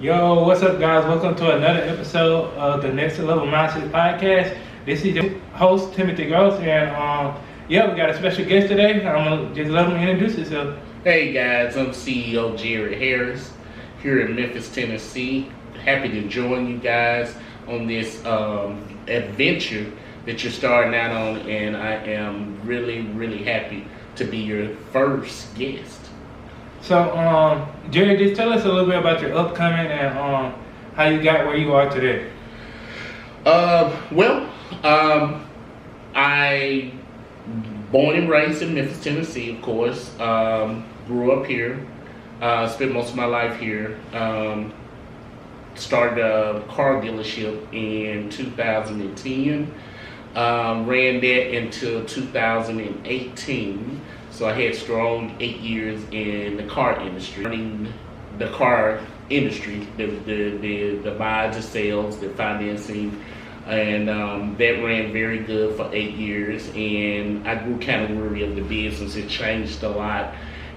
Yo, what's up, guys? Welcome to another episode of the Next Level Mindset Podcast. This is your host, Timothy Gross, and we got a special guest today. I'm gonna just let him introduce himself. Hey guys, I'm CEO Jared Harris here in Memphis, Tennessee. Happy to join you guys on this adventure that you're starting out on, and I am really happy to be your first guest. So, Jared, just tell us a little bit about your upcoming and how you got where you are today. I born and raised in Memphis, Tennessee, of course. Grew up here. Spent most of my life here. Started a car dealership in 2010. Ran that until 2018. So I had strong 8 years in the car industry. Running the car industry, the buys, the sales, the financing, and that ran very good for 8 years. And I grew kind of weary of the business. It changed a lot,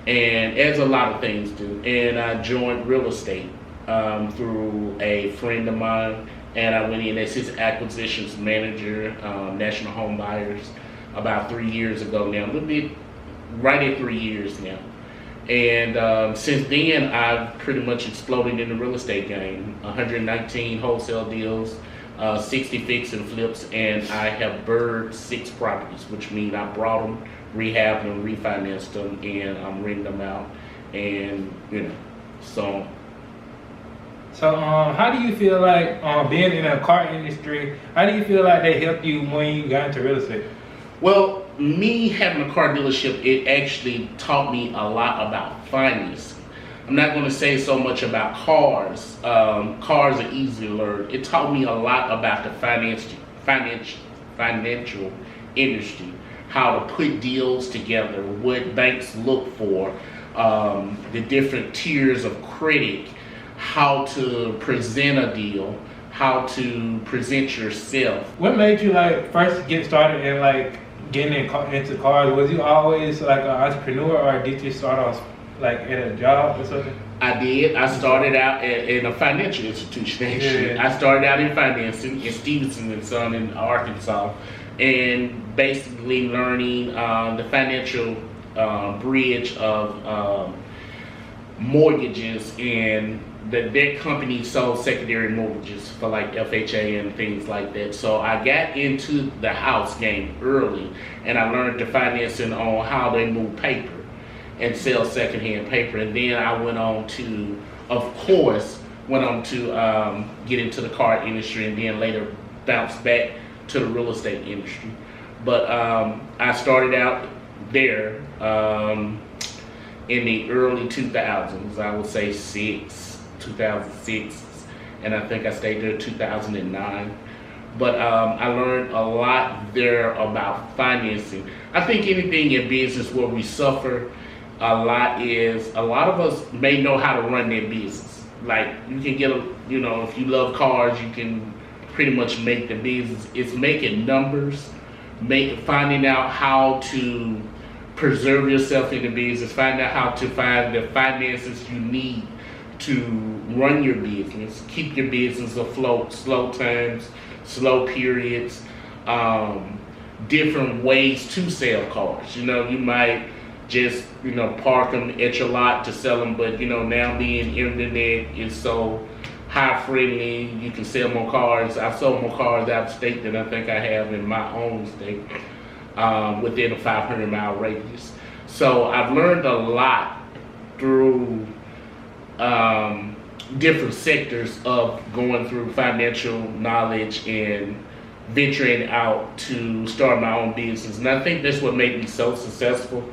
and as a lot of things do. And I joined real estate through a friend of mine, and I went in as his acquisitions manager, National Home Buyers, about 3 years ago now. A little bit, right at 3 years now. And since then, I've pretty much exploded in the real estate game. 119 wholesale deals, 60 fix and flips, and I have bird 6 properties, which means I brought them, rehabbed them, refinanced them, and I'm renting them out, and so. So, how do you feel like being in the car industry? How do you feel like they helped you when you got into real estate? Well, me having a car dealership, it actually taught me a lot about financing. I'm not going to say so much about cars. Cars are easy to learn. It taught me a lot about the financial industry, how to put deals together, what banks look for, the different tiers of credit, how to present a deal, how to present yourself. What made you first get started and getting into cars? Was you always an entrepreneur, or did you start off at a job or something? I did. I started out in a financial institution, actually. Yeah. I started out in financing in Stevenson and Son in Arkansas, and basically learning the financial bridge of mortgages, and that company sold secondary mortgages for FHA and things like that. So I got into the house game early, and I learned the financing on how they move paper and sell secondhand paper. And then I went on to get into the car industry, and then later bounced back to the real estate industry. But I started out there in the early 2000s, I would say 2006, and I think I stayed there 2009. But I learned a lot there about financing. I think anything in business where we suffer a lot is, a lot of us may know how to run their business. You can get if you love cars, you can pretty much make the business. It's making numbers, finding out how to preserve yourself in the business, find out how to find the finances you need to run your business, keep your business afloat, slow times, slow periods, different ways to sell cars. You might just park them at your lot to sell them, but now the internet is so high friendly, you can sell more cars. I've sold more cars out of state than I think I have in my own state, within a 500-mile radius. So I've learned a lot through different sectors of going through financial knowledge and venturing out to start my own business. And I think that's what made me so successful,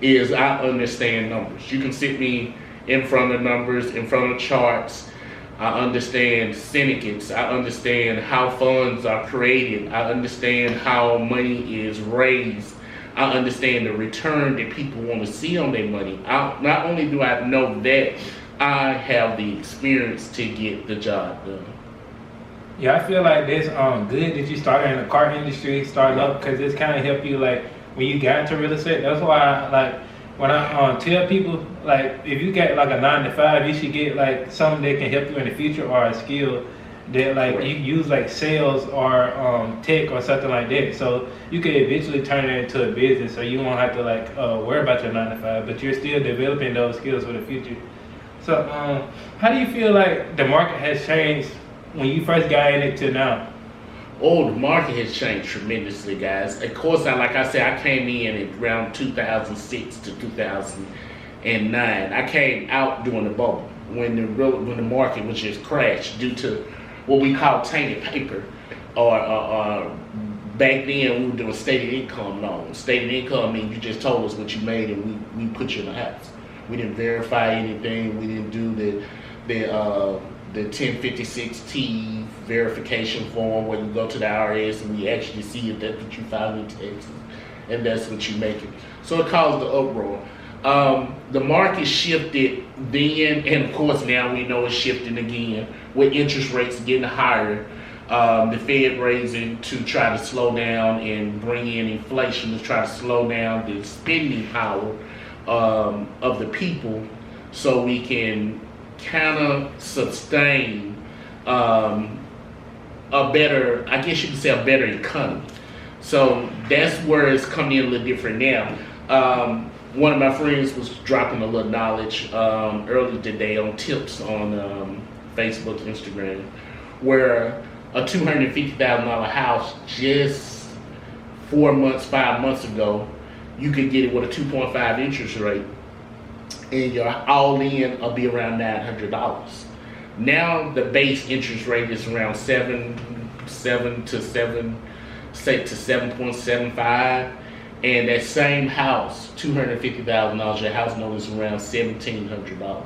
is I understand numbers. You can sit me in front of numbers, in front of charts. I understand syndicates. I understand how funds are created. I understand how money is raised. I understand the return that people want to see on their money. Not only do I know that, I have the experience to get the job done. Yeah, I feel like that's good that you started in the car industry, started up, because it's kind of helped you when you got into real estate. That's why when I tell people, like, if you get like a 9 to 5, you should get like something that can help you in the future or a skill that like Right. you use like sales or tech or something like that. So you can eventually turn it into a business, so you won't have to like worry about your 9 to 5, but you're still developing those skills for the future. So how do you feel like the market has changed when you first got in it to now? Oh, the market has changed tremendously, guys. Of course, like I said, I came in around 2006 to 2009. I came out during the bubble when the market was just crashed due to what we call tainted paper, or back then we were doing stated income loans. Stated income means you just told us what you made and we put you in the house. We didn't verify anything. We didn't do the 1056T verification form where you go to the IRS and we actually see if that's what you filed in taxes and that's what you make it. So it caused the uproar. The market shifted then, and of course now we know it's shifting again with interest rates getting higher. The Fed raising to try to slow down and bring in inflation, to try to slow down the spending power of the people, so we can kind of sustain a better, I guess you could say, a better economy. So that's where it's coming in a little different now. One of my friends was dropping a little knowledge earlier today on tips on Facebook, Instagram, where a $250,000 house just 4 months, 5 months ago, you could get it with a 2.5 interest rate, and your all-in will be around $900. Now the base interest rate is around 7.75, and that same house, $250,000, your house note is around $1,700.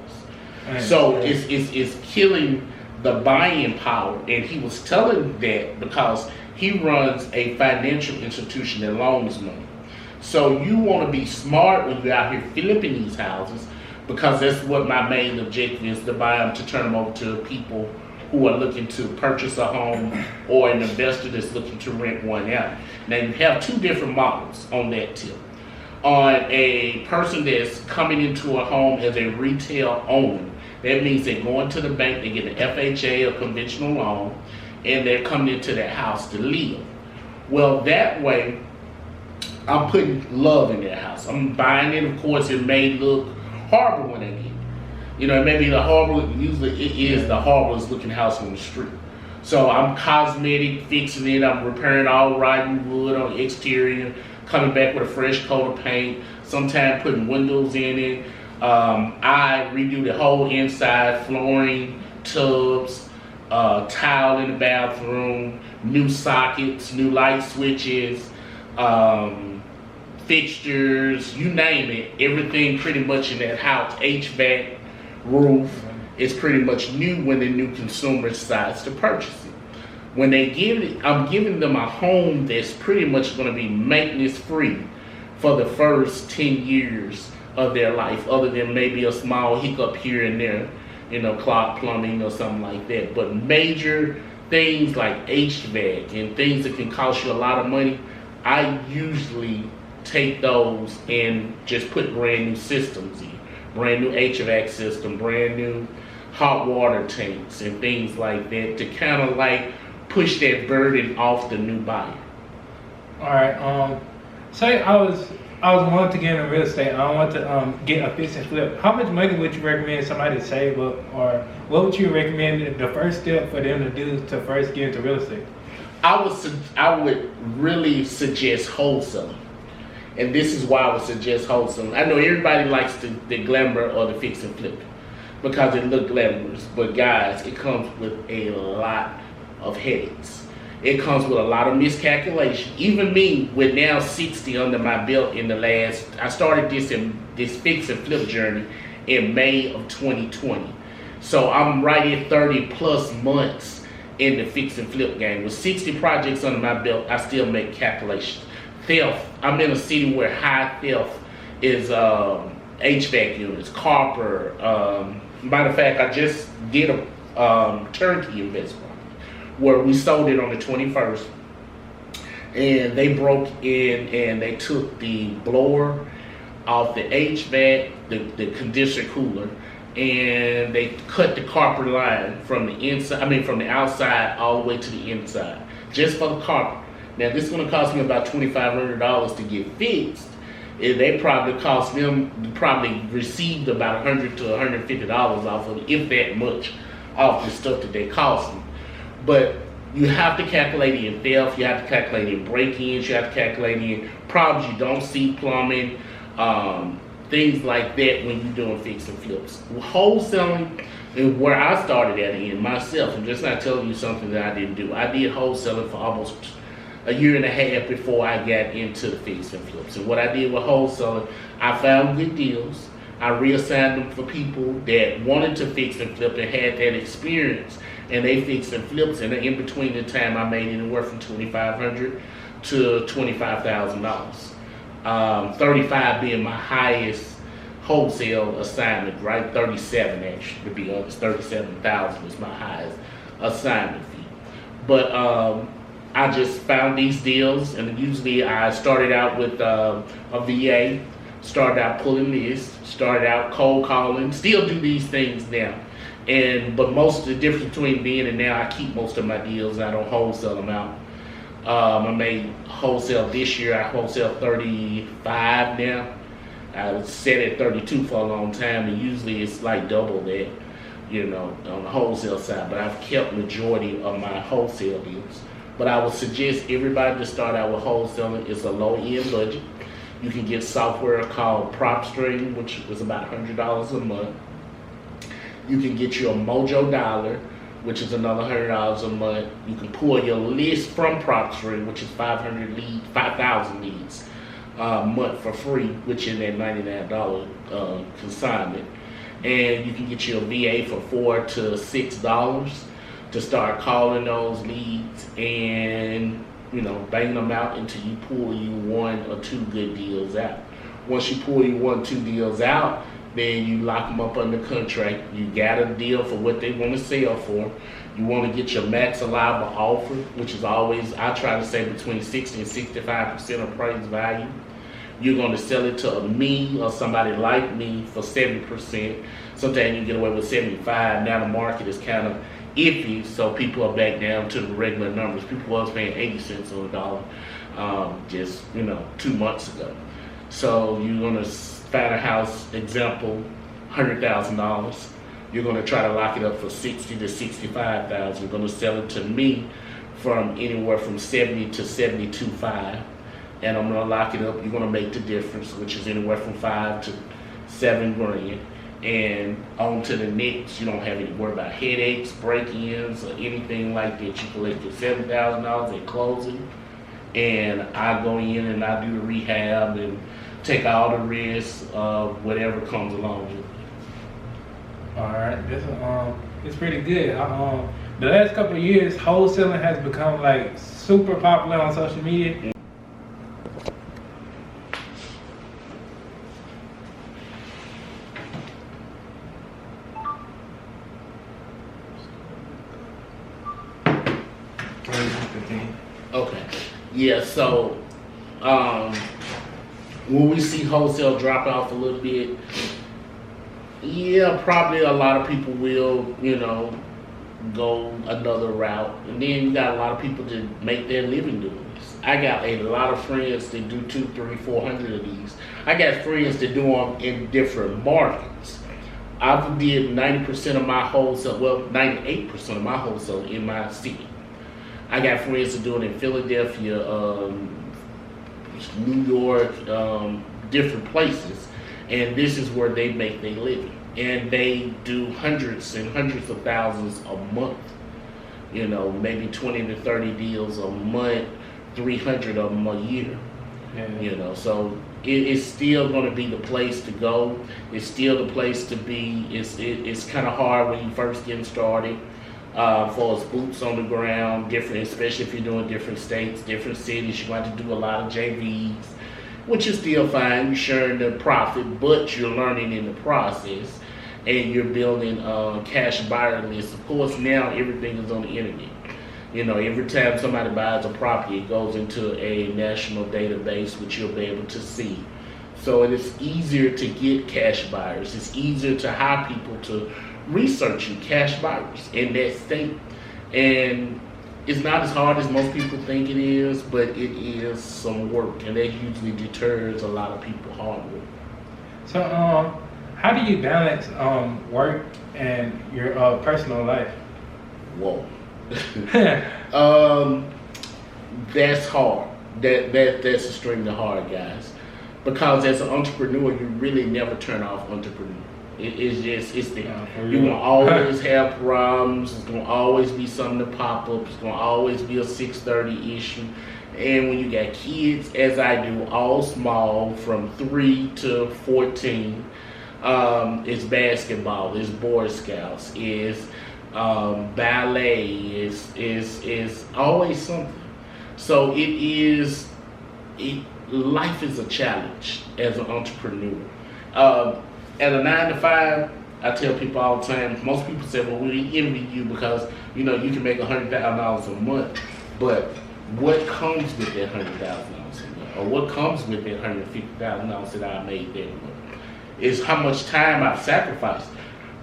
So it's killing the buying power, and he was telling that because he runs a financial institution that loans money. So you want to be smart when you're out here flipping these houses, because that's what my main objective is, to buy them, to turn them over to people who are looking to purchase a home or an investor that's looking to rent one out. Now you have two different models on that tip. On a person that's coming into a home as a retail owner, that means they're going to the bank, they get an FHA or conventional loan, and they're coming into that house to live. Well, that way, I'm putting love in that house. I'm buying it. Of course, it may look horrible when I get it. You know, it may be the horrible, usually it is the horriblest looking house on the street. So I'm cosmetic, fixing it, I'm repairing all rotten wood on the exterior, coming back with a fresh coat of paint, sometimes putting windows in it. I redo the whole inside, flooring, tubs, tile in the bathroom, new sockets, new light switches, fixtures, you name it, everything pretty much in that house, HVAC, roof, is pretty much new when the new consumer decides to purchase it. When they give it, I'm giving them a home that's pretty much going to be maintenance free for the first 10 years of their life, other than maybe a small hiccup here and there, you know, clogged plumbing or something like that. But major things like HVAC and things that can cost you a lot of money, I usually take those and just put brand new systems in. Brand new HVAC system, brand new hot water tanks and things like that, to kind of like push that burden off the new buyer. All right. Say I was wanting to get into real estate. I want to get a fix and flip. How much money would you recommend somebody to save up, or what would you recommend the first step for them to do to first get into real estate? I would really suggest wholesale. And this is why I would suggest wholesale. I know everybody likes the glamour or the fix and flip because it looks glamorous, but guys, it comes with a lot of headaches. It comes with a lot of miscalculation. Even me, with now 60 under my belt in the last, I started this fix and flip journey in May of 2020. So I'm right at 30 plus months in the fix and flip game. With 60 projects under my belt, I still make calculations. Theft, I'm in a city where high theft is HVAC units, copper. Matter of fact, I just did a turnkey investment where we sold it on the 21st, and they broke in and they took the blower, off the HVAC, the condenser cooler, and they cut the carpet line from from the outside all the way to the inside, just for the carpet. Now this is going to cost me about $2,500 to get fixed. They probably received about $100 to $150 off of it, if that much, off the stuff that they cost me. But you have to calculate in theft, you have to calculate in break-ins, you have to calculate in problems you don't see, plumbing, things like that when you're doing fix and flips. Wholesaling is where I started at in myself. I'm just not telling you something that I didn't do. I did wholesaling for almost a year and a half before I got into the fix and flips. And what I did with wholesaling, I found good deals. I reassigned them for people that wanted to fix and flip and had that experience, and they fixed and flips. And in between the time, I made anywhere from $2,500 to $25,000. 35 being my highest wholesale assignment, right? 37 actually, to be honest. 37,000 is my highest assignment fee. But I just found these deals, and usually I started out with a VA, started out pulling lists, started out cold calling, still do these things now. But most of the difference between then and now, I keep most of my deals. I don't wholesale them out. I made wholesale this year. I wholesale 35 now. I was set at 32 for a long time, and usually it's like double that, on the wholesale side. But I've kept majority of my wholesale deals. But I would suggest everybody to start out with wholesaling. It's a low-end budget. You can get software called PropStream, which is about $100 a month. You can get you a Mojo Dollar, which is another $100 a month. You can pull your list from PropStream, which is 5,000 leads a month for free, which is that $99 consignment. And you can get you a VA for $4 to $6 to start calling those leads and bang them out until you pull you 1 or 2 good deals out. Once you pull you 1 or 2 deals out, then you lock them up under contract. You got a deal for what they want to sell for. You want to get your max allowable offer, which is always, I try to say, between 60 and 65% of price value. You're going to sell it to me or somebody like me for 70%. Sometimes you get away with 75%. Now the market is kind of iffy, so people are back down to the regular numbers. People was paying 80 cents on the dollar just 2 months ago. So you're going to find a house, example, $100,000. You're going to try to lock it up for 60 to 65,000. You're going to sell it to me from anywhere from 70 to 72.5, and I'm going to lock it up. You're going to make the difference, which is anywhere from $5 to $7 grand. And on to the next. You don't have any worry about headaches, break-ins, or anything like that. You collect your $7,000 at closing, and I go in and I do the rehab and take all the risks of whatever comes along with it. All right, it's pretty good. The last couple of years, wholesaling has become like super popular on social media. Okay. Yeah, so will we see wholesale drop off a little bit? Yeah, probably a lot of people will, go another route. And then you got a lot of people that make their living doing this. I got a lot of friends that do 200, 300, 400 of these. I got friends that do them in different markets. I did 90% of my wholesale, 98% of my wholesale in my city. I got friends that do it in Philadelphia, New York, different places, and this is where they make their living. And they do hundreds and hundreds of thousands a month. Maybe 20 to 30 deals a month, 300 of them a year. Yeah. So it's still going to be the place to go. It's still the place to be. It's kind of hard when you first getting started. For us, boots on the ground, different, especially if you're doing different states, different cities. You're going to have to do a lot of JVs, which is still fine. You're sharing the profit, but you're learning in the process, and you're building cash buyer lists. Of course, now everything is on the internet. Every time somebody buys a property, it goes into a national database, which you'll be able to see So it is easier to get cash buyers. It's easier to hire people to research you, cash buyers in that state. And it's not as hard as most people think it is, but it is some work, and that usually deters a lot of people hard work. So, how do you balance work and your personal life? Whoa. That's hard. That's extremely hard, guys. Because as an entrepreneur, you really never turn off entrepreneur. It's there. You're gonna always have problems. It's gonna always be something to pop up. It's gonna always be a 6:30 issue. And when you got kids, as I do, all small, from 3 to 14, it's basketball, it's Boy Scouts, it's ballet, it's always something. So life is a challenge as an entrepreneur. At a 9 to 5, I tell people all the time, most people say, well, we envy you because, you can make $100,000 a month. But what comes with that $100,000 a month? Or what comes with that $150,000 that I made that month? Is how much time I've sacrificed.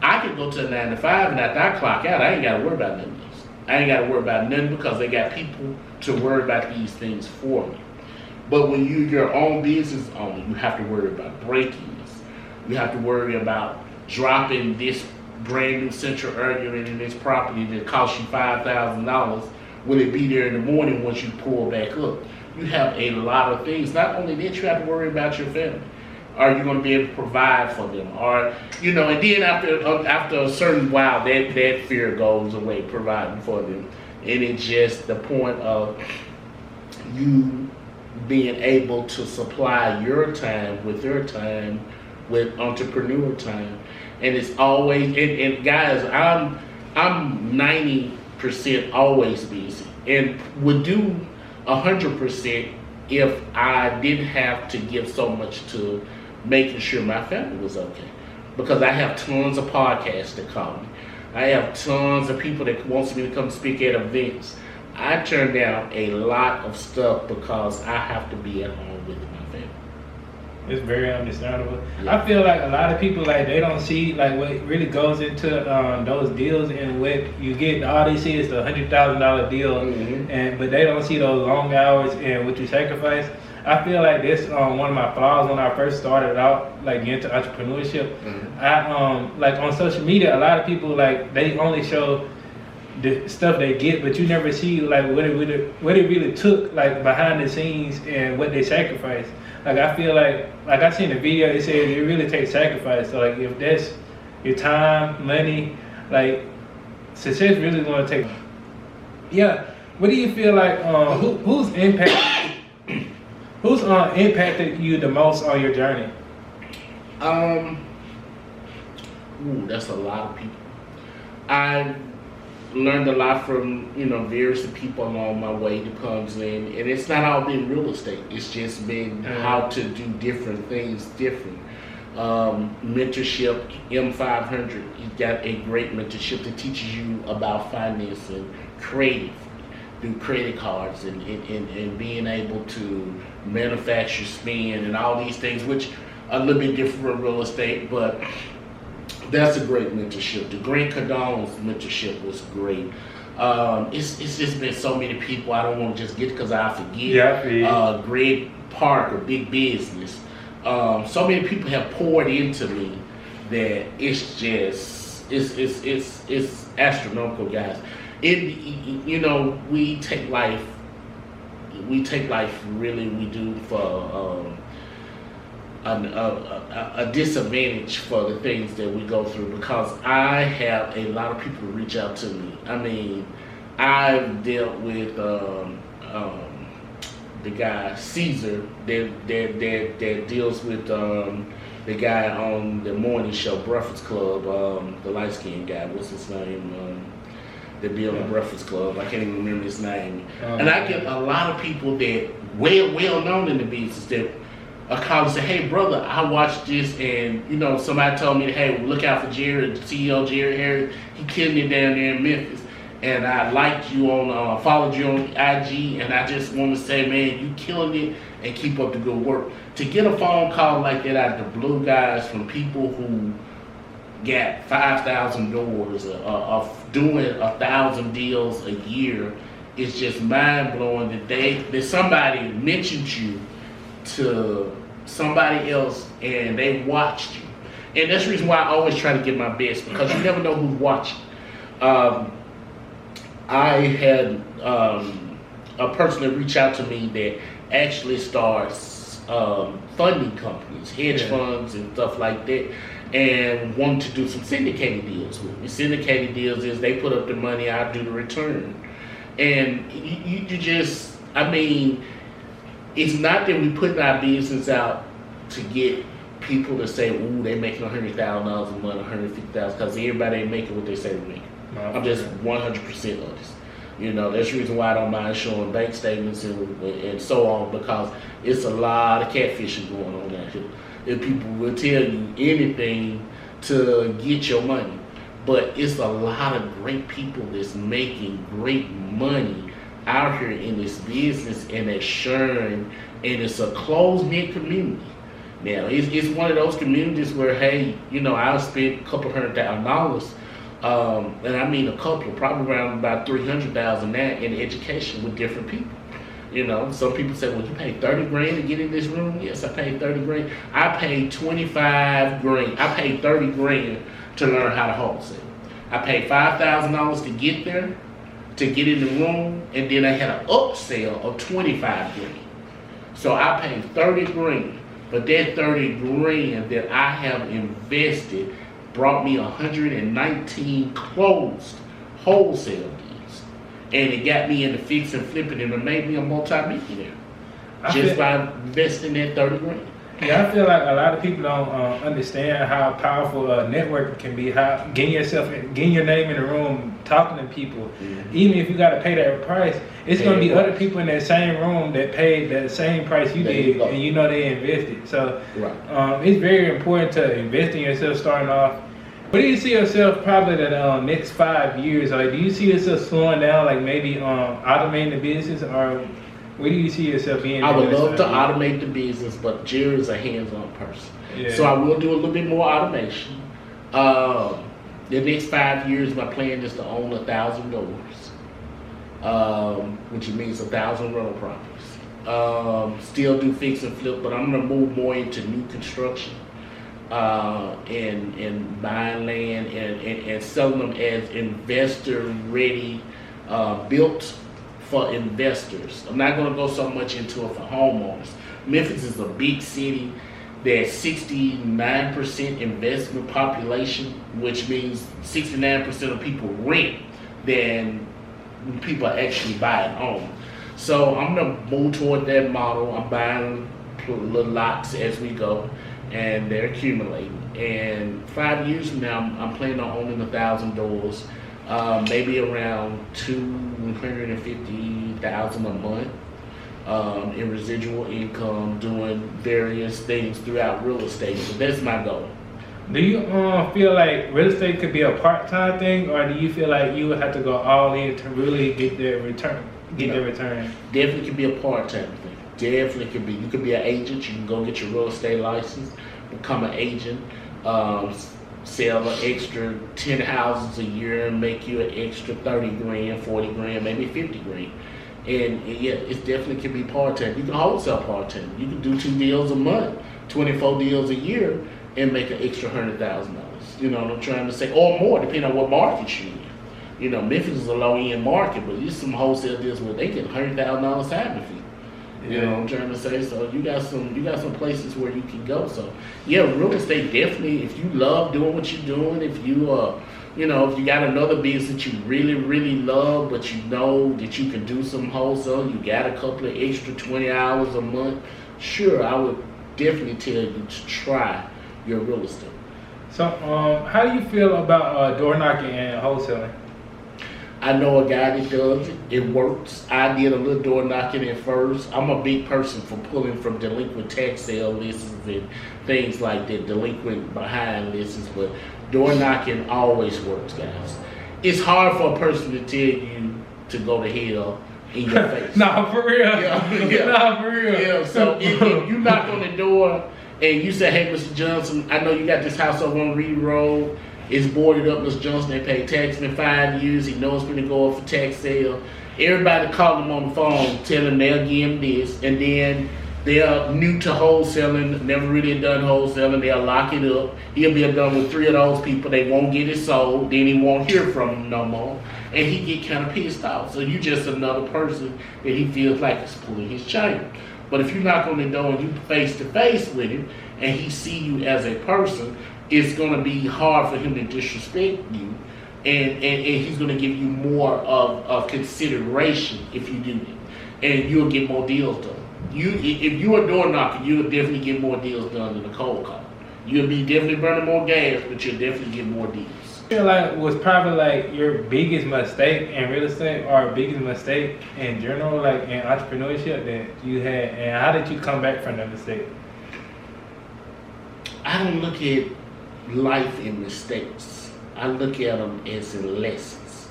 I could go to a 9 to 5 and after I clock out, I ain't got to worry about nothing else. I ain't got to worry about nothing because they got people to worry about these things for me. But when you're your own business owner, you have to worry about break-ins. You have to worry about dropping this brand new central argument in this property that costs you $5,000. Will it be there in the morning once you pull back up? You have a lot of things. Not only that, you have to worry about your family. Are you going to be able to provide for them? Or, and then after a certain while, that fear goes away, providing for them. And it's just the point of you being able to supply your time with their time, with entrepreneur time. And it's always, and guys, I'm 90% always busy, and would do 100% if I didn't have to give so much to making sure my family was okay. Because I have tons of podcasts that call me. I have tons of people that wants me to come speak at events. I turn down a lot of stuff because I have to be at home with my family. It's very understandable. Yeah. I feel like a lot of people, like, they don't see like what really goes into those deals, and what you get. All they see is the $100,000 deal, Mm-hmm. but they don't see those long hours and what you sacrifice. I feel like that's one of my flaws when I first started out, like, into entrepreneurship. Mm-hmm. I like on social media, a lot of people, like, they only show the stuff they get, but you never see like what it really took, like, behind the scenes, and what they sacrificed. Like, I feel like I seen a video, it says it really takes sacrifice. So, like, if that's your time, money, like, success really going to take. Yeah. What do you feel like? Who's impacted you the most on your journey? That's a lot of people. I learned a lot from various people along my way that comes in, and it's not all been real estate. It's just been how to do different things different. Mentorship, M500, you got a great mentorship that teaches you about finance and creative, do credit cards and being able to manufacture, spend, and all these things, which are a little bit different from real estate, but that's a great mentorship. The Grant Cardone's mentorship was great. It's just been so many people. I don't want to just get because I forget. Yeah. Greg Parker, Big Business. So many people have poured into me that it's just it's astronomical, guys. We take life really, we do for a disadvantage for the things that we go through, because I have a lot of people reach out to me. I mean, I've dealt with the guy Caesar that deals with the guy on the morning show, Breakfast Club, the light skinned guy. What's his name? The deal in Breakfast Club. I can't even remember his name. And I get a lot of people that well known in the business that I call and say, hey brother, I watched this, and somebody told me, hey, look out for Jared, CEO Jared Harris, he killing it down there in Memphis. and I liked you on, followed you on IG, and I just want to say, man, you killing it, and keep up the good work. To get a phone call like that out of the blue, guys, from people who got 5,000 doors, of doing 1,000 deals a year, it's just mind blowing that somebody mentioned you to somebody else and they watched you. And that's the reason why I always try to give my best, because you never know who's watching. I had a person that reached out to me that actually starts funding companies, hedge funds and stuff like that, and wanted to do some syndicated deals with me. Syndicated deals is they put up the money, I do the return. And you just, I mean, it's not that we put our business out to get people to say, ooh, they making $100,000 a month, $150,000, because everybody ain't making what they say they make. I'm just 100% honest. You know, that's the reason why I don't mind showing bank statements and so on, because it's a lot of catfishing going on out here. And people will tell you anything to get your money. But it's a lot of great people that's making great money out here in this business, and they're sharing, and it's a close-knit community. Now, it's one of those communities where, hey, you know, I'll spend a couple $100,000, and I mean a couple, probably around about $300,000 now in education with different people. You know, some people say, well, you paid 30 grand to get in this room? Yes, I paid 30 grand. I paid 25 grand. I paid 30 grand to learn how to wholesale. I paid $5,000 to get there, to get in the room, and then I had an upsell of 25 grand. So I paid 30 grand, but that 30 grand that I have invested brought me 119 closed wholesale deals. And it got me into fix and flipping, and it made me a multi-millionaire just by investing that 30 grand. Yeah, I feel like a lot of people don't understand how powerful networking can be. How getting your name in the room, talking to people, even if you got to pay that price, it's going to be other people in that same room that paid that same price you did, and you know they invested. So it's very important to invest in yourself starting off. Where do you see yourself probably the next 5 years? Or do you see yourself slowing down, like maybe automating the business, or where do you see yourself being? I would love to automate the business, but Jerry is a hands-on person. Yeah. So I will do a little bit more automation. The next 5 years, my plan is to own 1,000 doors, which means 1,000 rental properties. Still do fix and flip, but I'm going to move more into new construction and buying land and selling them as investor-ready, built for investors. I'm not going to go so much into it for homeowners. Memphis is a big city that's 69% investment population, which means 69% of people rent than people actually buy and own. So I'm going to move toward that model. I'm buying little lots as we go, and they're accumulating. And 5 years from now, I'm planning on owning 1,000 doors. Maybe around $250,000 a month in residual income, doing various things throughout real estate. So that's my goal. Do you feel like real estate could be a part-time thing, or do you feel like you would have to go all in to really get the return? Definitely could be a part-time thing. Definitely could be. You could be an agent. You can go get your real estate license, become an agent. Sell an extra 10 houses a year and make you an extra 30 grand, 40 grand, maybe 50 grand. And yeah, it definitely can be part-time. You can wholesale part-time. You can do 2 deals a month, 24 deals a year, and make an extra $100,000. You know what I'm trying to say? Or more, depending on what market you're in. You know, Memphis is a low-end market, but there's some wholesale deals where they get $100,000 signing fee. You know what I'm trying to say? So you got some places where you can go. So yeah, real estate definitely, if you love doing what you're doing, if you if you got another business that you really, really love, but you know that you can do some wholesale, you got a couple of extra 20 hours a month, sure, I would definitely tell you to try your real estate. So how do you feel about door knocking and wholesaling? I know a guy that does it. It works. I did a little door knocking at first. I'm a big person for pulling from delinquent tax sale lists and things like that, delinquent behind lists, but door knocking always works, guys. it's hard for a person to tell you to go to hell in your face. Nah, for real. Yeah. Nah, for real. Yeah, so if you knock on the door and you say, hey, Mr. Johnson, I know you got this house over on Reed Road. It's boarded up, Mr. Johnson. They paid taxes in 5 years. He knows it's going to go up for tax sale. Everybody call him on the phone, tell him they'll give him this. And then they're new to wholesaling, never really done wholesaling. They'll lock it up. He'll be done with 3 of those people. They won't get it sold. Then he won't hear from them no more. And he get kind of pissed off. So you just another person that he feels like is pulling his chain. But if you knock on the door and you face to face with him and he see you as a person, it's going to be hard for him to disrespect you. And he's going to give you more of consideration if you do that. And you'll get more deals done. If you're a door knocker, you'll definitely get more deals done than a cold call. You'll be definitely burning more gas, but you'll definitely get more deals. I feel like was probably like your biggest mistake in real estate or biggest mistake in general, like in entrepreneurship that you had, and how did you come back from that mistake? I don't look at life in mistakes. I look at them as in lessons.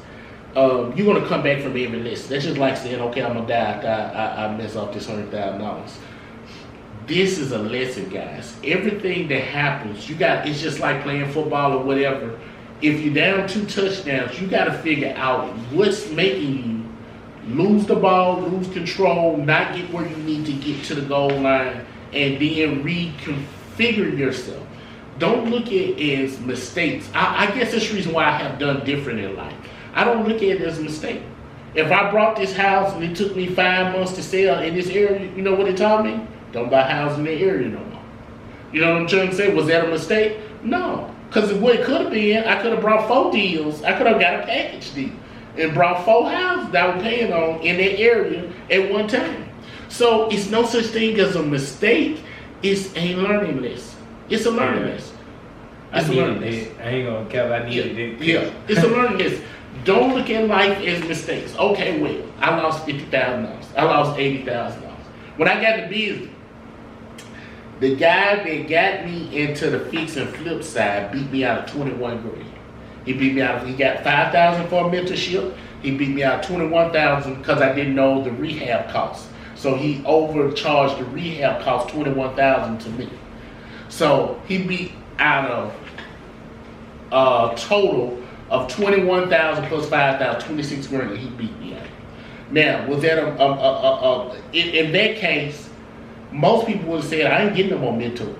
You're gonna come back from every lesson. That's just like saying, okay, I'm gonna die. I mess up this $100,000. This is a lesson, guys. Everything that happens, it's just like playing football or whatever. If you're down 2 touchdowns, you got to figure out what's making you lose the ball, lose control, not get where you need to get to the goal line, and then reconfigure yourself. Don't look at it as mistakes. I guess that's the reason why I have done different in life. I don't look at it as a mistake. If I brought this house and it took me 5 months to sell in this area, you know what it taught me? Don't buy houses in the area no more. You know what I'm trying to say? Was that a mistake? No. Because what it could have been, I could have brought 4 deals. I could have got a package deal and brought 4 houses that I was paying on in that area at one time. So it's no such thing as a mistake. It's a learning lesson. It's a learning lesson. It's a learning lesson. I ain't gonna cap. I needed it. Yeah, it's a learning lesson. Don't look at life as mistakes. Okay, well, I lost $50,000. I lost $80,000. When I got the business, the guy that got me into the fix and flip side beat me out of 21 grand. He beat me out. He got 5,000 for a mentorship. He beat me out 21,000 because I didn't know the rehab cost. So he overcharged the rehab cost 21,000 to me. So he beat out of a total of 21,000 plus 5,000, 26 grand. He beat me out. Now, was that in that case? Most people would have said, I ain't getting no more mentor.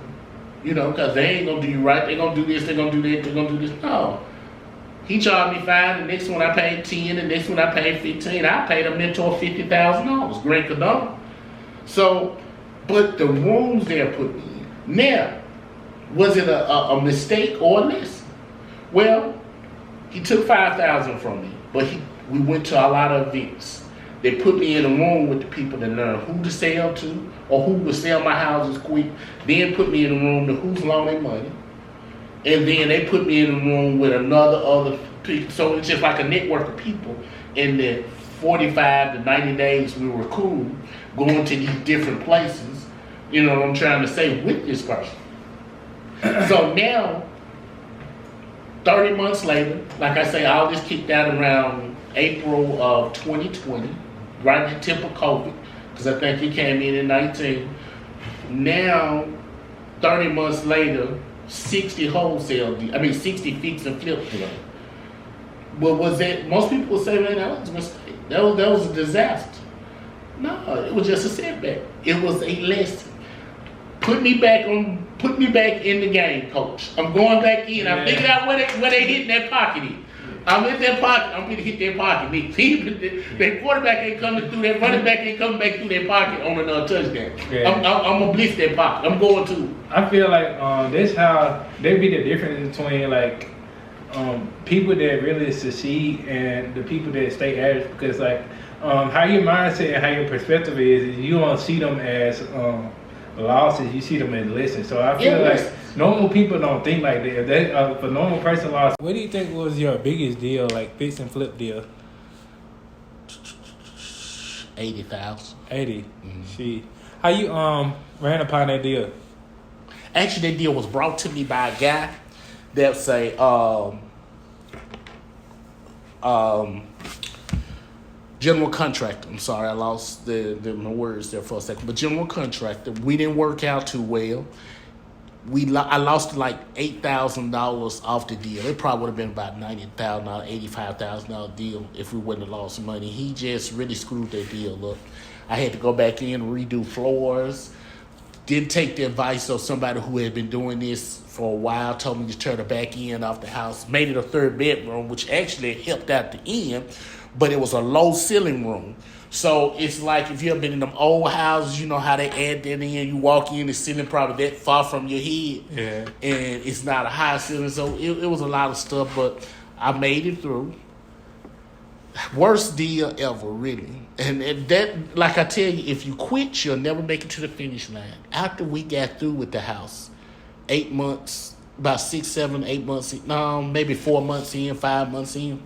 You know, because they ain't going to do you right. They're going to do this, they're going to do that, they're going to do this. No. He charged me 5, the next one I paid 10, the next one I paid 15. I paid a mentor $50,000, Grant Cardone. So, but the rooms they're putting in. Now, was it a mistake or a lesson? Well, he took $5,000 from me, but we went to a lot of events. They put me in a room with the people that learn who to sell to or who will sell my houses quick. Then put me in a room to who's loaning money. And then they put me in a room with other people. So it's just like a network of people. In the 45 to 90 days we were cool, going to these different places, you know what I'm trying to say, with this person. So now, 30 months later, like I say, all this kicked out around April of 2020, right at the tip of COVID, because I think he came in 19. Now, 30 months later, 60 fix and flip deals. Well, was that, most people would say, man, that was a mistake. That was a disaster. No, it was just a setback. It was a lesson. Put me back in the game, coach. I'm going back in. I'm figuring out where they hitting that pocket in. I'm in that pocket. I'm going to hit that pocket. That quarterback ain't coming through. That running back ain't coming back through that pocket on another touchdown. Yeah. I'm going to blitz that pocket. I'm going to. I feel like this how there be the difference between like people that really succeed and the people that stay average, because like how your mindset and how your perspective is you don't see them as losses, you see them as lessons. So I feel like normal people don't think like that. If they, for normal person loss, what do you think was your biggest deal, like fix and flip deal? 80,000. 80. See, how you ran upon that deal? Actually, that deal was brought to me by a guy that say, General contractor. I'm sorry, I lost my words there for a second. But general contractor, we didn't work out too well. I lost like $8,000 off the deal. It probably would have been about $90,000, $85,000 deal if we wouldn't have lost money. He just really screwed that deal up. I had to go back in and redo floors. Didn't take the advice of somebody who had been doing this for a while. Told me to turn the back end off the house. Made it a 3rd bedroom, which actually helped out the end, but it was a low ceiling room. So it's like if you ever been in them old houses, you know how they add that in. You walk in, the ceiling probably that far from your head. Yeah. And it's not a high ceiling. So it was a lot of stuff, but I made it through. Worst deal ever, really. And that, like I tell you, if you quit, you'll never make it to the finish line. After we got through with the house, 8 months, about 6, 7, 8 months, no, maybe 4 months in, 5 months in,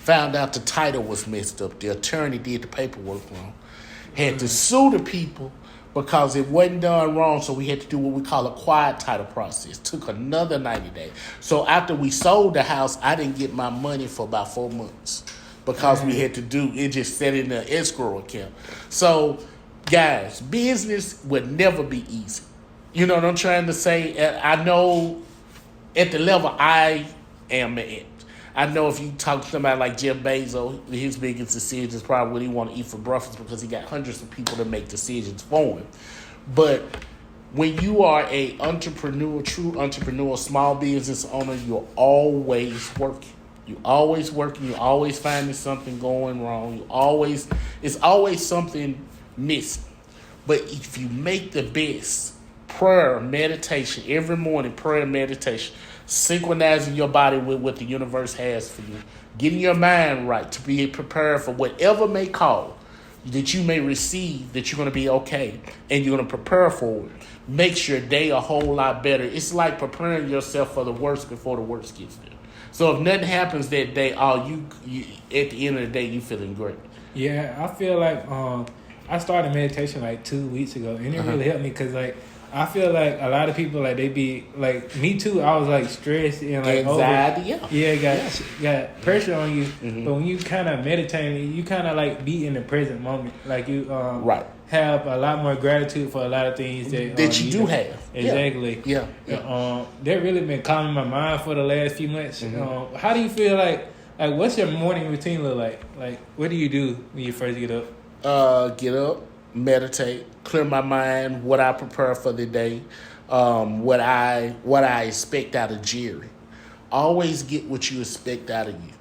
found out the title was messed up. The attorney did the paperwork wrong. Had to sue the people because it wasn't done wrong, so we had to do what we call a quiet title process. Took another 90 days. So after we sold the house, I didn't get my money for about 4 months because we had to do it, just set in the escrow account. So, guys, business would never be easy. You know what I'm trying to say? I know at the level I am at, I know if you talk to somebody like Jeff Bezos, his biggest decision is probably what he want to eat for breakfast because he got hundreds of people to make decisions for him. But when you are a entrepreneur, true entrepreneur, small business owner, you're always working. You're always working. You're always finding something going wrong. It's always something missing. But if you make the best prayer, meditation, every morning, prayer, meditation, synchronizing your body with what the universe has for you, getting your mind right to be prepared for whatever may call that you may receive, that you're going to be okay and you're going to prepare for it, makes your day a whole lot better. It's like preparing yourself for the worst before the worst gets there. So if nothing happens that day, you at the end of the day, you feeling great. Yeah, I feel like I started meditation like 2 weeks ago, and it really helped me because like I feel like a lot of people like they be like me too. I was like stressed and like anxiety. Got pressure on you. Mm-hmm. But when you kind of meditate, you kind of like be in the present moment. Like you have a lot more gratitude for a lot of things that you do have. Exactly. Yeah. They've really been calming my mind for the last few months. Mm-hmm. How do you feel like what's your morning routine look like? Like what do you do when you first get up? Get up, meditate, clear my mind, what I prepare for the day, what I expect out of Jerry. Always get what you expect out of you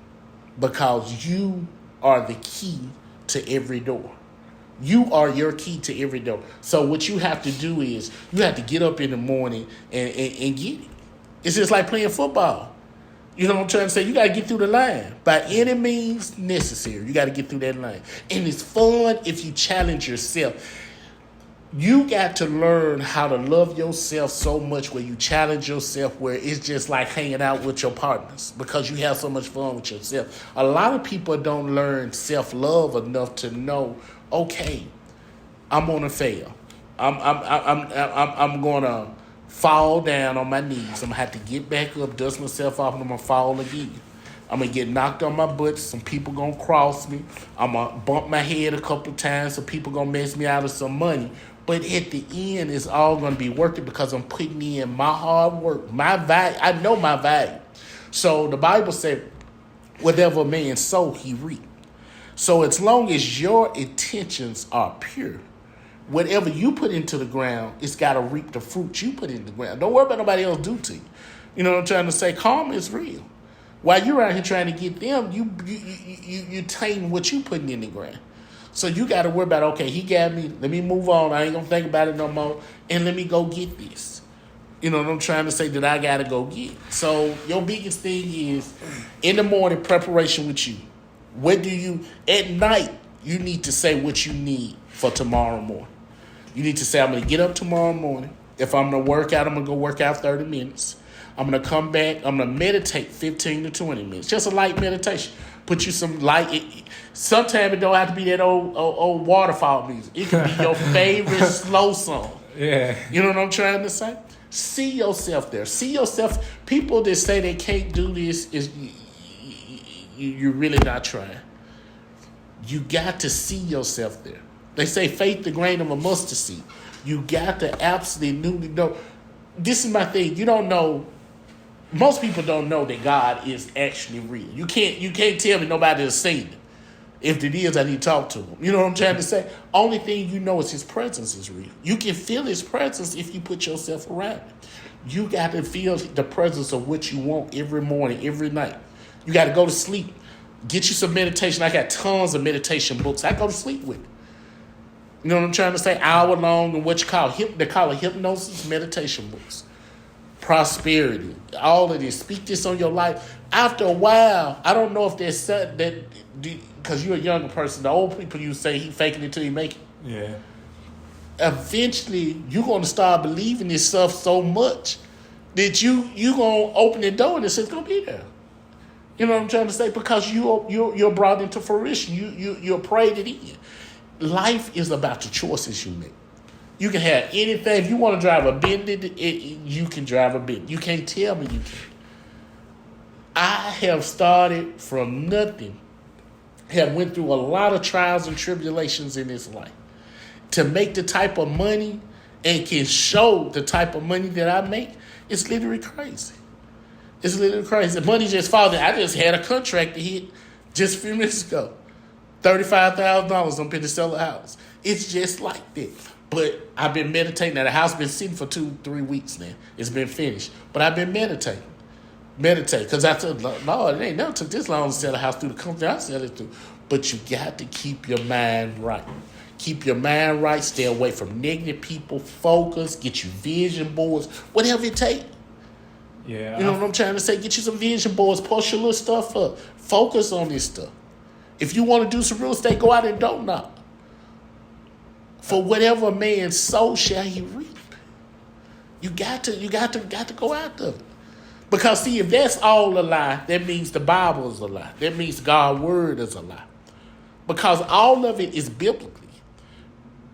because you are the key to every door. You are your key to every door. So what you have to do is you have to get up in the morning and get it. It's just like playing football. You know what I'm trying to say? You got to get through the line. By any means necessary, you got to get through that line. And it's fun if you challenge yourself. You got to learn how to love yourself so much where you challenge yourself, where it's just like hanging out with your partners because you have so much fun with yourself. A lot of people don't learn self-love enough to know, okay, I'm going to fail. I'm going to fall down on my knees. I'm going to have to get back up, dust myself off, and I'm going to fall again. I'm going to get knocked on my butt. Some people going to cross me. I'm going to bump my head a couple of times. So people going to mess me out of some money. But at the end, it's all going to be worth it because I'm putting in my hard work, my value. I know my value. So the Bible said, whatever a man sow, he reap. So as long as your intentions are pure, whatever you put into the ground, it's got to reap the fruit you put in the ground. Don't worry about nobody else do to you. You know what I'm trying to say? Karma is real. While you're out here trying to get them, you tame what you putting in the ground. So you got to worry about, okay, he got me. Let me move on. I ain't going to think about it no more. And let me go get this. You know what I'm trying to say that I got to go get. So your biggest thing is in the morning, preparation with you. At night, you need to say what you need for tomorrow morning. You need to say, I'm going to get up tomorrow morning. If I'm going to work out, I'm going to go work out 30 minutes. I'm going to come back. I'm going to meditate 15 to 20 minutes. Just a light meditation. Put you some light. Sometimes it don't have to be that old waterfall music. It can be your favorite slow song. Yeah. You know what I'm trying to say? See yourself there. See yourself. People that say they can't do this, you're really not trying. You got to see yourself there. They say faith the grain of a mustard seed. You got to absolutely know. This is my thing. You don't know. Most people don't know that God is actually real. You can't tell me nobody has seen it. If it is, I need to talk to him. You know what I'm trying to say? Only thing you know is his presence is real. You can feel his presence if you put yourself around it. You got to feel the presence of what you want every morning, every night. You got to go to sleep. Get you some meditation. I got tons of meditation books. I go to sleep with. You know what I'm trying to say? Hour long and what you call they call it hypnosis meditation books. Prosperity, all of this. Speak this on your life. After a while, I don't know if there's something that, because you're a younger person, the old people you say he faking it till he make it. Yeah. Eventually, you're going to start believing this stuff so much that you going to open the door and it's going to be there. You know what I'm trying to say? Because you're brought into fruition. You're prayed it in. Life is about the choices you make. You can have anything. If you want to drive a Bentley, you can drive a Bentley. You can't tell me you can't. I have started from nothing. Have went through a lot of trials and tribulations in this life to make the type of money and can show the type of money that I make. It's literally crazy. It's literally crazy. Money just falls in. I just had a contract to hit just a few minutes ago. $35,000 I'm going to sell a house. It's just like that. But I've been meditating. Now, the house been sitting for 2-3 weeks now. It's been finished. But I've been meditating. Because I said, Lord, it ain't never took this long to sell a house through the company I sell it through. But you got to keep your mind right. Keep your mind right. Stay away from negative people. Focus. Get you vision boards. Whatever it takes. Yeah. You know what I'm trying to say? Get you some vision boards. Post your little stuff up. Focus on this stuff. If you want to do some real estate, go out and don't knock. For whatever a man sows shall he reap. You got to go after it. Because see, if that's all a lie, that means the Bible is a lie. That means God's word is a lie. Because all of it is biblically.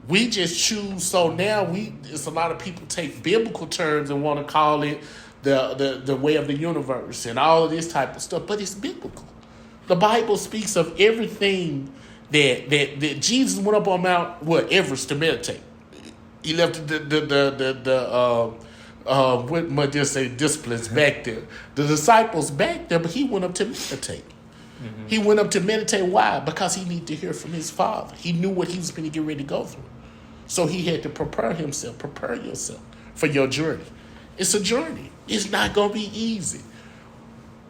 We just choose. So now it's a lot of people take biblical terms and want to call it the way of the universe and all of this type of stuff, but it's biblical. The Bible speaks of everything that Jesus went up on Mount Everest to meditate. He left what might just say disciplines back there. The disciples back there, but he went up to meditate. Mm-hmm. He went up to meditate. Why? Because he needed to hear from his Father. He knew what he was going to get ready to go through. So he had to prepare himself. Prepare yourself for your journey. It's a journey. It's not going to be easy.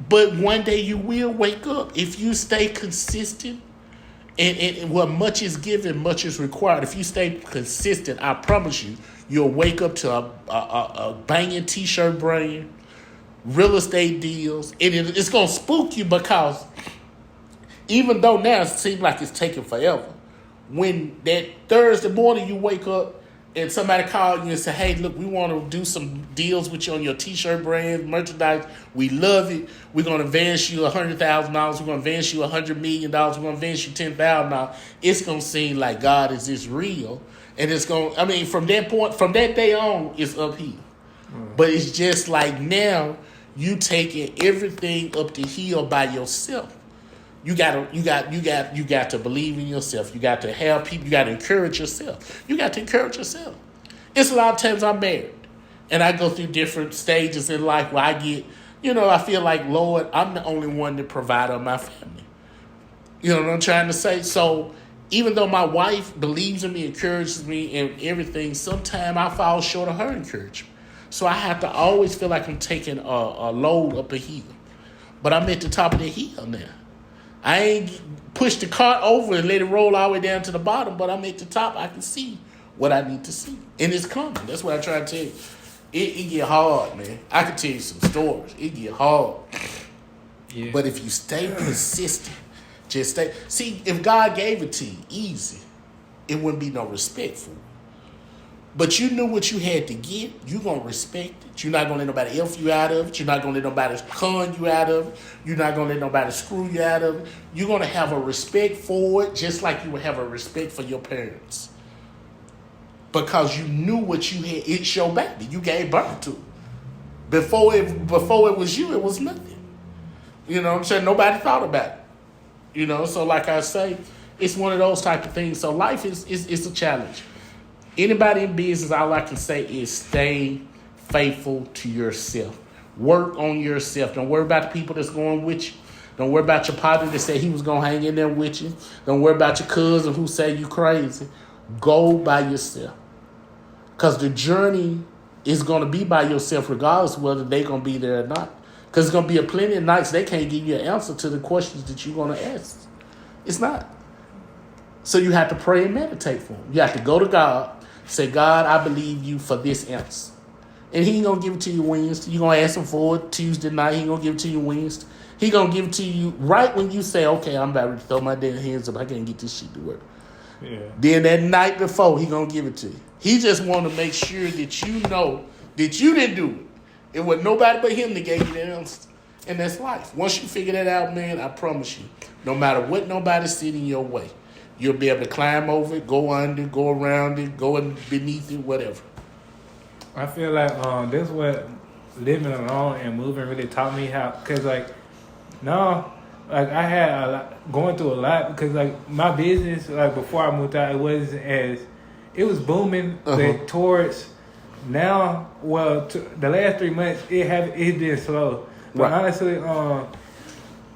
But one day you will wake up. If you stay consistent, and what much is given, much is required. If you stay consistent, I promise you, you'll wake up to a banging t-shirt brand, real estate deals. And it's going to spook you because even though now it seems like it's taking forever, when that Thursday morning you wake up and somebody called you and say, hey, look, we want to do some deals with you on your t-shirt brand, merchandise. We love it. We're going to advance you $100,000. We're going to advance you $100 million. We're going to advance you $10,000. It's going to seem like God is this real. And it's going, I mean, from that day on, it's uphill. But it's just like now you taking everything up the hill by yourself. You got to believe in yourself. You got to have people. You got to encourage yourself. You got to encourage yourself. It's a lot of times I'm married, and I go through different stages in life where I get, I feel like, Lord, I'm the only one that provides my family. You know what I'm trying to say? So even though my wife believes in me, encourages me, and everything, sometimes I fall short of her encouragement. So I have to always feel like I'm taking a load up a hill, but I'm at the top of the hill now. I ain't pushed the cart over and let it roll all the way down to the bottom, but I'm at the top. I can see what I need to see. And it's coming. That's what I try to tell you. It get hard, man. I can tell you some stories. It get hard. Yeah. But if you stay consistent, just stay. See, if God gave it to you easy, it wouldn't be no respect for it. But you knew what you had to get. You're going to respect it. You're not going to let nobody elf you out of it. You're not going to let nobody con you out of it. You're not going to let nobody screw you out of it. You're going to have a respect for it just like you would have a respect for your parents. Because you knew what you had. It's your baby. You gave birth to it. Before it was you, it was nothing. You know what I'm saying? Nobody thought about it. You know, so like I say, it's one of those type of things. So life is a challenge. Anybody in business, all I can say is stay faithful to yourself. Work on yourself. Don't worry about the people that's going with you. Don't worry about your partner that said he was going to hang in there with you. Don't worry about your cousin who say you crazy. Go by yourself. Because the journey is going to be by yourself regardless of whether they're going to be there or not. Because there's going to be a plenty of nights they can't give you an answer to the questions that you're going to ask. It's not. So you have to pray and meditate for them. You have to go to God. Say, God, I believe you for this answer. And he ain't going to give it to you Wednesday. You're going to ask him for it Tuesday night. He ain't going to give it to you Wednesday. He going to give it to you right when you say, okay, I'm about to throw my damn hands up. I can't get this shit to work. Yeah. Then that night before, he going to give it to you. He just want to make sure that you know that you didn't do it. It was nobody but him that gave you that answer. And that's life. Once you figure that out, man, I promise you, no matter what nobody's sitting in your way, you'll be able to climb over it, go under, go around it, go beneath it, whatever. I feel like that's what living alone and moving really taught me how. Because, like, no, like, I had going through a lot. Because, like, my business, like, before I moved out, it wasn't as, it was booming. But towards now, well, the last 3 months, it's been slow. But honestly,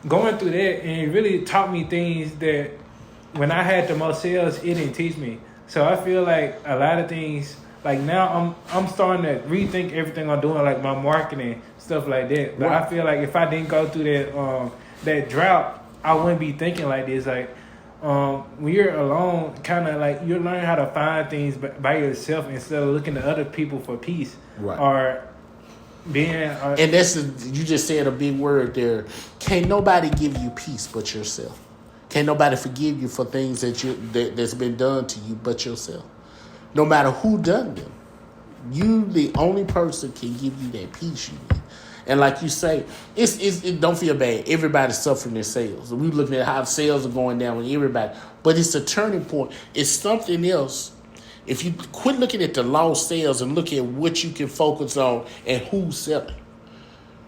going through that, and it really taught me things that when I had the most sales, it didn't teach me. So I feel like a lot of things, like now I'm starting to rethink everything I'm doing, like my marketing, stuff like that. But I feel like if I didn't go through that drought, I wouldn't be thinking like this. Like when you're alone, kind of like you're learning how to find things by yourself instead of looking to other people for peace. Right. Or being and you just said a big word there. Can't nobody give you peace but yourself. Can't nobody forgive you for things that's been done to you but yourself. No matter who done them, you the only person can give you that peace you need. And like you say, it don't feel bad. Everybody's suffering in sales. We're looking at how sales are going down with everybody. But it's a turning point. It's something else. If you quit looking at the lost sales and look at what you can focus on and who's selling.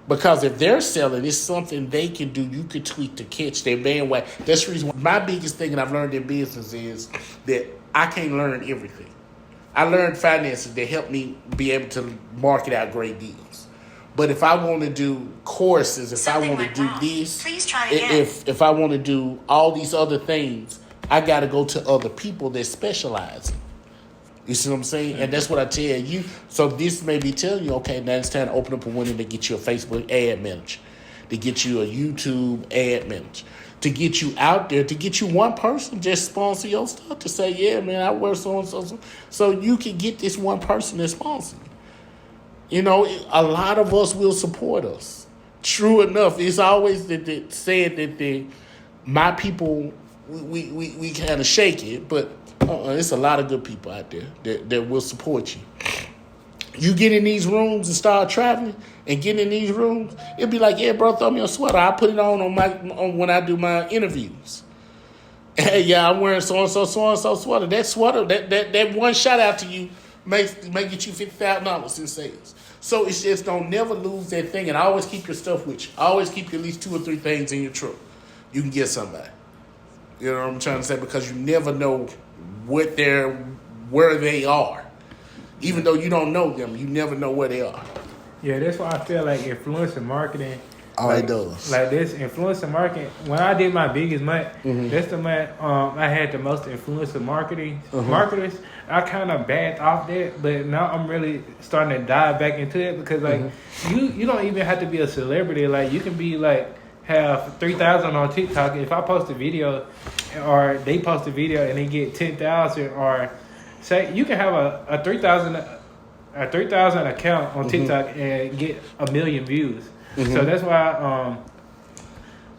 Because if they're selling, it's something they can do. You can tweak to catch their bandwagon. That's the reason why my biggest thing that I've learned in business is that I can't learn everything. I learned finances that help me be able to market out great deals. But if I want to do courses, if I want to do this, if I want to do all these other things, I got to go to other people that specialize in. You see what I'm saying? And that's what I tell you. So this may be telling you, okay, now it's time to open up a window to get you a Facebook ad manager, to get you a YouTube ad manager, to get you out there, to get you one person just sponsor your stuff, to say, yeah, man, I work so. So you can get this one person that sponsors you. You know, a lot of us will support us. True enough, it's always said that my people, we kind of shake it, but it's a lot of good people out there that will support you. You get in these rooms and start traveling and get in these rooms, it'll be like, yeah, bro, throw me a sweater. I put it on when I do my interviews. Hey, yeah, I'm wearing so-and-so sweater. That sweater, that one shout out to you may get you $50,000 in sales. So it's just don't never lose that thing, and always keep your stuff with you. Always keep at least 2 or 3 things in your truck. You can get somebody. You know what I'm trying to say? Because you never know where they are. Even though you don't know them, you never know where they are. Yeah, that's why I feel like influencer marketing. It does. Like this influencer marketing. When I did my biggest month, that's the month I had the most influencer marketers. I kind of backed off that, but now I'm really starting to dive back into it because like you don't even have to be a celebrity. Like you can be like have 3,000 on TikTok. If I post a video, or they post a video and they get 10,000, or say you can have a 3,000 account on TikTok and get 1 million views. So that's why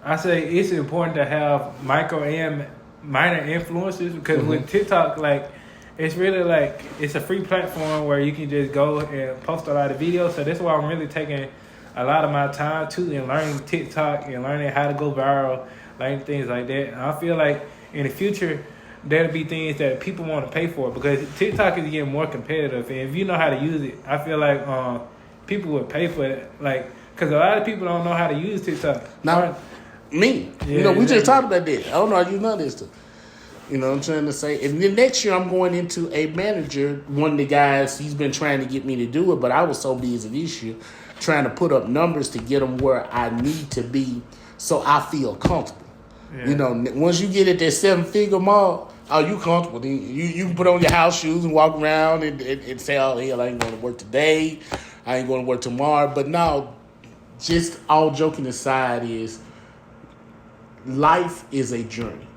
I say it's important to have micro and minor influencers because with TikTok, like it's really like it's a free platform where you can just go and post a lot of videos. So that's why I'm really taking a lot of my time too in learning TikTok and learning how to go viral, learning things like that. And I feel like in the future there'll be things that people want to pay for because TikTok is getting more competitive. And if you know how to use it, I feel like people would pay for it. Like, because a lot of people don't know how to use TikTok. Me. Yeah, We just exactly. talked about that. I don't know how you know this stuff. You know what I'm trying to say? And then next year I'm going into a manager. One of the guys, he's been trying to get me to do it, but I was so busy this year trying to put up numbers to get them where I need to be so I feel comfortable. Yeah. Once you get at that 7-figure mark, you comfortable. Then you can put on your house shoes and walk around and say, oh, hell, I ain't going to work today. I ain't going to work tomorrow. But no, just all joking aside is life is a journey.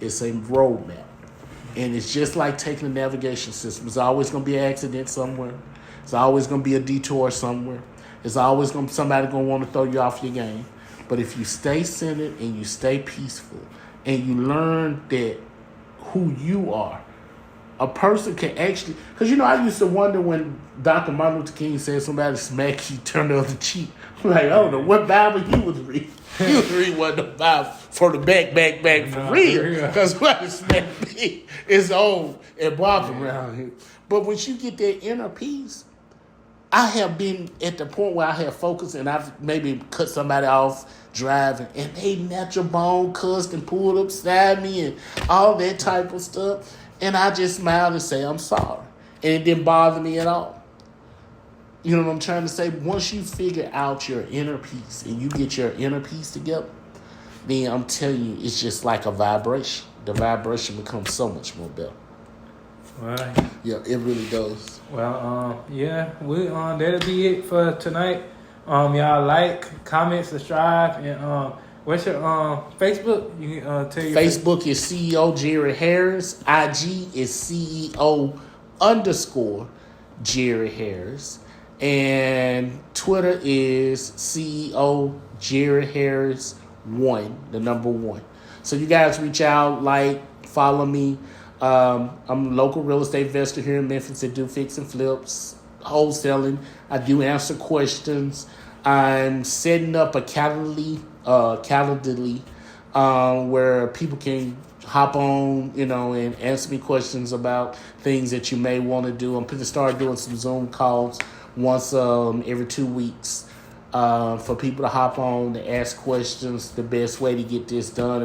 It's a roadmap. And it's just like taking a navigation system. There's always going to be an accident somewhere. There's always going to be a detour somewhere. There's always going to be somebody going to want to throw you off your game. But if you stay centered and you stay peaceful and you learn that who you are, a person can actually... Because, I used to wonder when Dr. Martin Luther King said somebody smack you, turn the other cheek. I'm like, I don't know what Bible he was reading. He was reading what the Bible for the back for real. Because what is smack me is old and Bob's around here. But once you get that inner peace, I have been at the point where I have focused and I've maybe cut somebody off driving and they natural bone cussed and pulled up beside me and all that type of stuff. And I just smiled and say, I'm sorry. And it didn't bother me at all. You know what I'm trying to say? Once you figure out your inner peace and you get your inner peace together, then I'm telling you, it's just like a vibration. The vibration becomes so much more better. Well, Yeah, it really does. Well, that'll be it for tonight. Y'all like, comment, subscribe, and what's your Facebook? You can tell your Facebook is CEO Jerry Harris. IG is CEO _ Jerry Harris. And Twitter is CEO Jerry Harris 1, the number 1. So you guys reach out, like, follow me. I'm a local real estate investor here in Memphis that do fix and flips, wholesaling. I do answer questions. I'm setting up a Calendly, where people can hop on, and answer me questions about things that you may want to do. I'm going to start doing some Zoom calls once every 2 weeks for people to hop on to ask questions, the best way to get this done,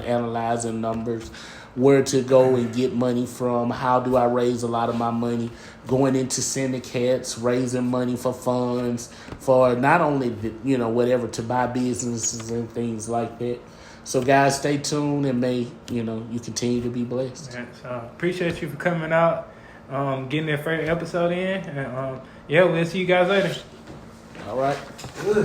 analyzing numbers, where to go and get money from, how do I raise a lot of my money, going into syndicates, raising money for funds, for not only, whatever, to buy businesses and things like that. So guys, stay tuned and may, you continue to be blessed. Yeah, so appreciate you for coming out, getting that first episode in. And we'll see you guys later. All right. Good.